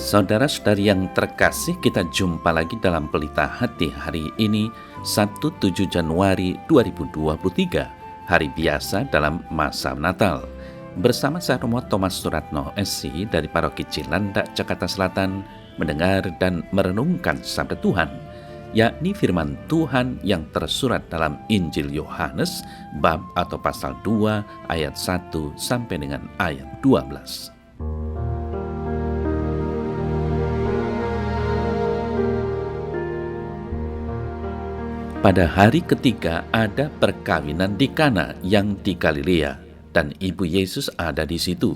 Saudara-saudari yang terkasih, kita jumpa lagi dalam Pelita Hati hari ini, Sabtu 7 Januari 2023, hari biasa dalam masa Natal. Bersama saya Romo Thomas Suratno SC dari Paroki Cilandak, Jakarta Selatan, mendengar dan merenungkan sabda Tuhan, yakni firman Tuhan yang tersurat dalam Injil Yohanes, bab atau pasal 2 ayat 1 sampai dengan ayat 12. Pada hari ketiga ada perkawinan di Kana yang di Galilea, dan ibu Yesus ada di situ.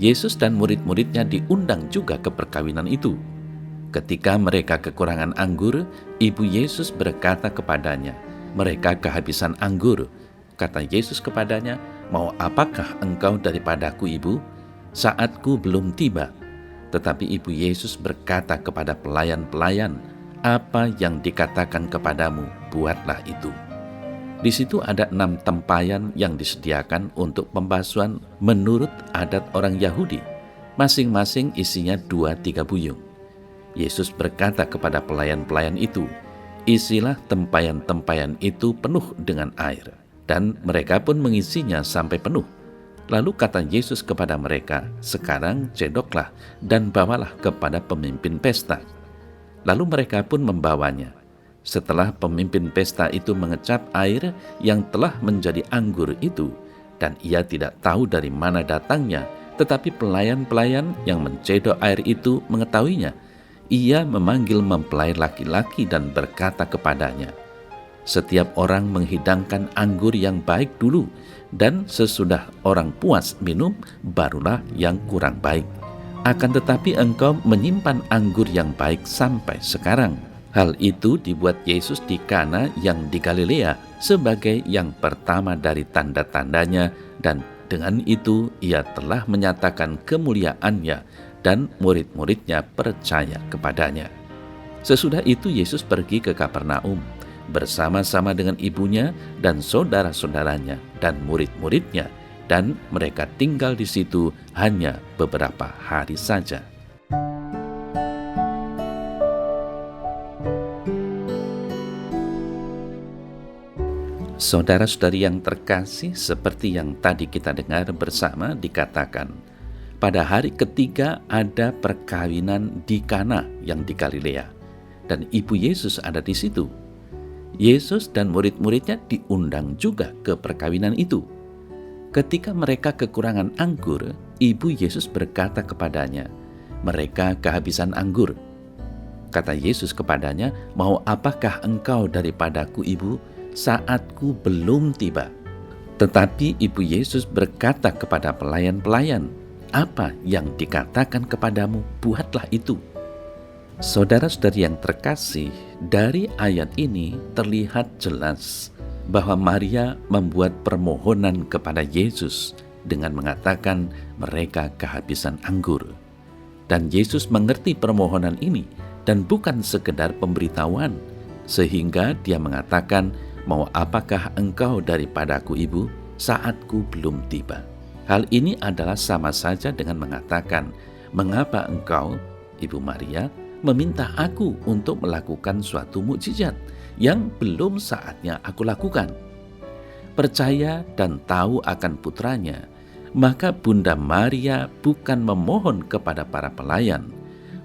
Yesus dan murid-muridnya diundang juga ke perkawinan itu. Ketika mereka kekurangan anggur, ibu Yesus berkata kepadanya, "Mereka kehabisan anggur." Kata Yesus kepadanya, "Mau apakah engkau daripadaku, ibu? Saatku belum tiba." Tetapi ibu Yesus berkata kepada pelayan-pelayan, "Apa yang dikatakan kepadamu, buatlah itu." Di situ ada 6 tempayan yang disediakan untuk pembasuhan menurut adat orang Yahudi. Masing-masing isinya 2-3 buyung. Yesus berkata kepada pelayan-pelayan itu, "Isilah tempayan-tempayan itu penuh dengan air." Dan mereka pun mengisinya sampai penuh. Lalu kata Yesus kepada mereka, "Sekarang cedoklah dan bawalah kepada pemimpin pesta." Lalu mereka pun membawanya. Setelah pemimpin pesta itu mengecap air yang telah menjadi anggur itu, dan ia tidak tahu dari mana datangnya, tetapi pelayan-pelayan yang mencedok air itu mengetahuinya. Ia memanggil mempelai laki-laki dan berkata kepadanya, "Setiap orang menghidangkan anggur yang baik dulu, dan sesudah orang puas minum, barulah yang kurang baik. Akan tetapi engkau menyimpan anggur yang baik sampai sekarang." Hal itu dibuat Yesus di Kana yang di Galilea sebagai yang pertama dari tanda-tandanya, dan dengan itu ia telah menyatakan kemuliaannya dan murid-muridnya percaya kepadanya. Sesudah itu Yesus pergi ke Kapernaum bersama-sama dengan ibunya dan saudara-saudaranya dan murid-muridnya, dan mereka tinggal di situ hanya beberapa hari saja. Saudara-saudari yang terkasih, seperti yang tadi kita dengar bersama dikatakan, pada hari ketiga ada perkawinan di Kana yang di Galilea, dan ibu Yesus ada di situ. Yesus dan murid-muridnya diundang juga ke perkawinan itu. Ketika mereka kekurangan anggur, ibu Yesus berkata kepadanya, "Mereka kehabisan anggur." Kata Yesus kepadanya, "Mau apakah engkau daripadaku, ibu? Saatku belum tiba." Tetapi ibu Yesus berkata kepada pelayan-pelayan, "Apa yang dikatakan kepadamu, buatlah itu." Saudara-saudari yang terkasih, dari ayat ini terlihat jelas bahwa Maria membuat permohonan kepada Yesus dengan mengatakan mereka kehabisan anggur. Dan Yesus mengerti permohonan ini dan bukan sekedar pemberitahuan, sehingga dia mengatakan, "Mau apakah engkau daripadaku, ibu? Saatku belum tiba." Hal ini adalah sama saja dengan mengatakan, "Mengapa engkau, Ibu Maria, meminta aku untuk melakukan suatu mukjizat yang belum saatnya aku lakukan?" Percaya dan tahu akan putranya, maka Bunda Maria bukan memohon kepada para pelayan,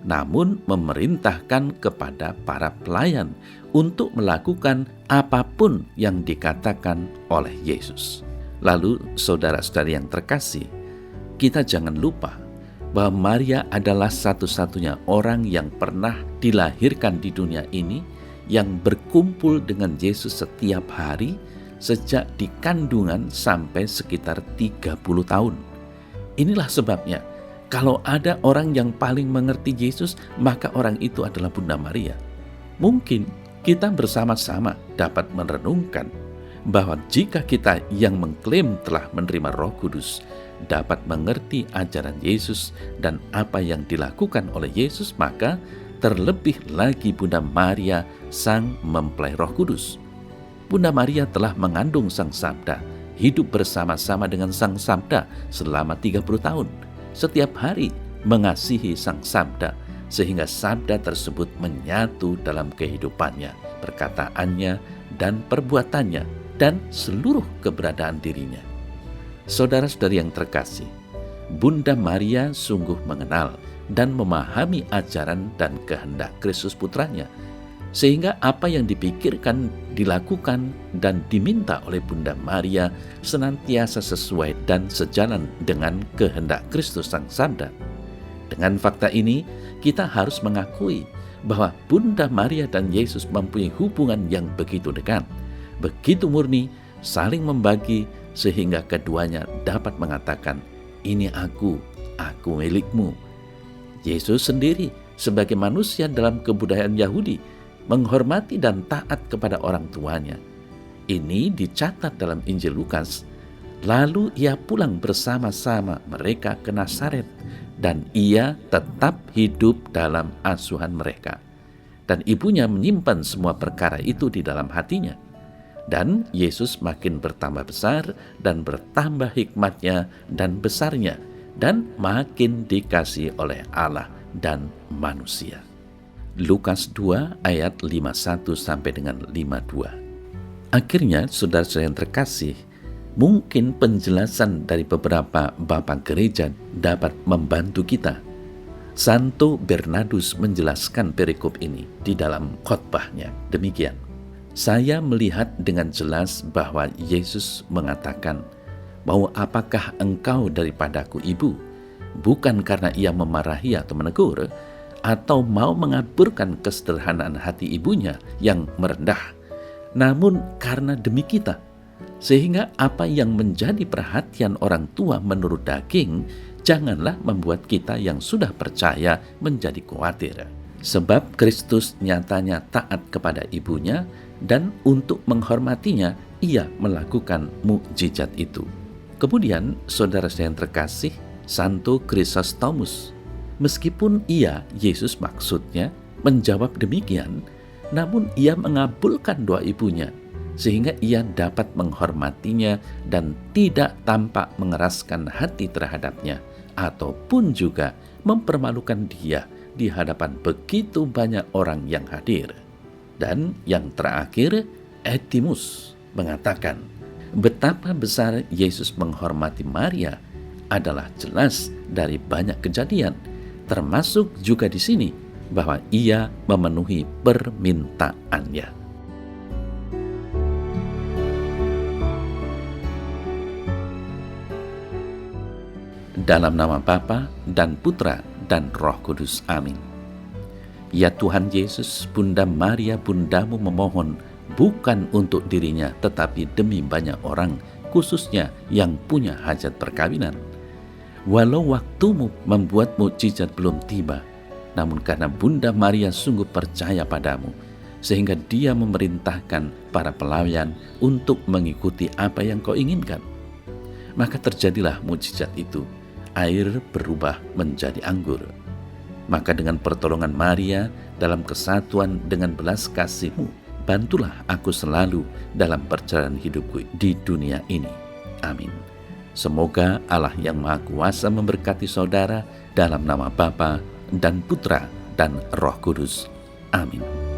namun memerintahkan kepada para pelayan untuk melakukan apapun yang dikatakan oleh Yesus. Lalu saudara-saudari yang terkasih, kita jangan lupa bahwa Maria adalah satu-satunya orang yang pernah dilahirkan di dunia ini yang berkumpul dengan Yesus setiap hari sejak di kandungan sampai sekitar 30 tahun. Inilah sebabnya kalau ada orang yang paling mengerti Yesus, maka orang itu adalah Bunda Maria. Mungkin kita bersama-sama dapat merenungkan bahwa jika kita yang mengklaim telah menerima Roh Kudus dapat mengerti ajaran Yesus dan apa yang dilakukan oleh Yesus, maka terlebih lagi Bunda Maria, sang mempelai Roh Kudus. Bunda Maria telah mengandung Sang Sabda, hidup bersama-sama dengan Sang Sabda selama 30 tahun. Setiap hari mengasihi Sang Sabda, sehingga Sabda tersebut menyatu dalam kehidupannya, perkataannya, dan perbuatannya, dan seluruh keberadaan dirinya. Saudara-saudari yang terkasih, Bunda Maria sungguh mengenal dan memahami ajaran dan kehendak Kristus Putranya, sehingga apa yang dipikirkan, dilakukan, dan diminta oleh Bunda Maria senantiasa sesuai dan sejalan dengan kehendak Kristus Sang Sabda. Dengan fakta ini, kita harus mengakui bahwa Bunda Maria dan Yesus mempunyai hubungan yang begitu dekat, begitu murni, saling membagi, sehingga keduanya dapat mengatakan, "Ini aku milikmu." Yesus sendiri sebagai manusia dalam kebudayaan Yahudi menghormati dan taat kepada orang tuanya. Ini dicatat dalam Injil Lukas. Lalu ia pulang bersama-sama mereka ke Nazaret, dan ia tetap hidup dalam asuhan mereka. Dan ibunya menyimpan semua perkara itu di dalam hatinya. Dan Yesus makin bertambah besar dan bertambah hikmatnya dan besarnya, dan makin dikasihi oleh Allah dan manusia. Lukas 2 ayat 51 sampai dengan 52. Akhirnya, saudara-saudara yang terkasih, mungkin penjelasan dari beberapa bapak gereja dapat membantu kita. Santo Bernardus menjelaskan perikop ini di dalam khotbahnya. Demikian, "Saya melihat dengan jelas bahwa Yesus mengatakan, 'Mau apakah engkau daripadaku, Ibu?' Bukan karena ia memarahi atau menegur, atau mau mengaburkan kesederhanaan hati ibunya yang merendah, namun karena demi kita, sehingga apa yang menjadi perhatian orang tua menurut daging janganlah membuat kita yang sudah percaya menjadi khawatir. Sebab Kristus nyatanya taat kepada ibunya, dan untuk menghormatinya ia melakukan mukjizat itu." Kemudian, saudara-saudara yang terkasih, Santo Chrysostomus, meskipun ia, Yesus maksudnya, menjawab demikian, namun ia mengabulkan doa ibunya, sehingga ia dapat menghormatinya dan tidak tampak mengeraskan hati terhadapnya, ataupun juga mempermalukan dia di hadapan begitu banyak orang yang hadir. Dan yang terakhir, Etimus mengatakan, betapa besar Yesus menghormati Maria adalah jelas dari banyak kejadian, termasuk juga di sini bahwa ia memenuhi permintaannya. Dalam nama Bapa dan Putra dan Roh Kudus. Amin. Ya Tuhan Yesus, Bunda Maria bundamu memohon bukan untuk dirinya tetapi demi banyak orang, khususnya yang punya hajat perkawinan. Walau waktumu membuat mukjizat belum tiba, namun karena Bunda Maria sungguh percaya padamu, sehingga dia memerintahkan para pelayan untuk mengikuti apa yang kau inginkan, maka terjadilah mukjizat itu. Air berubah menjadi anggur. Maka dengan pertolongan Maria dalam kesatuan dengan belas kasih-Mu, bantulah aku selalu dalam perjalanan hidupku di dunia ini. Amin. Semoga Allah yang Maha Kuasa memberkati saudara dalam nama Bapa dan Putra dan Roh Kudus. Amin.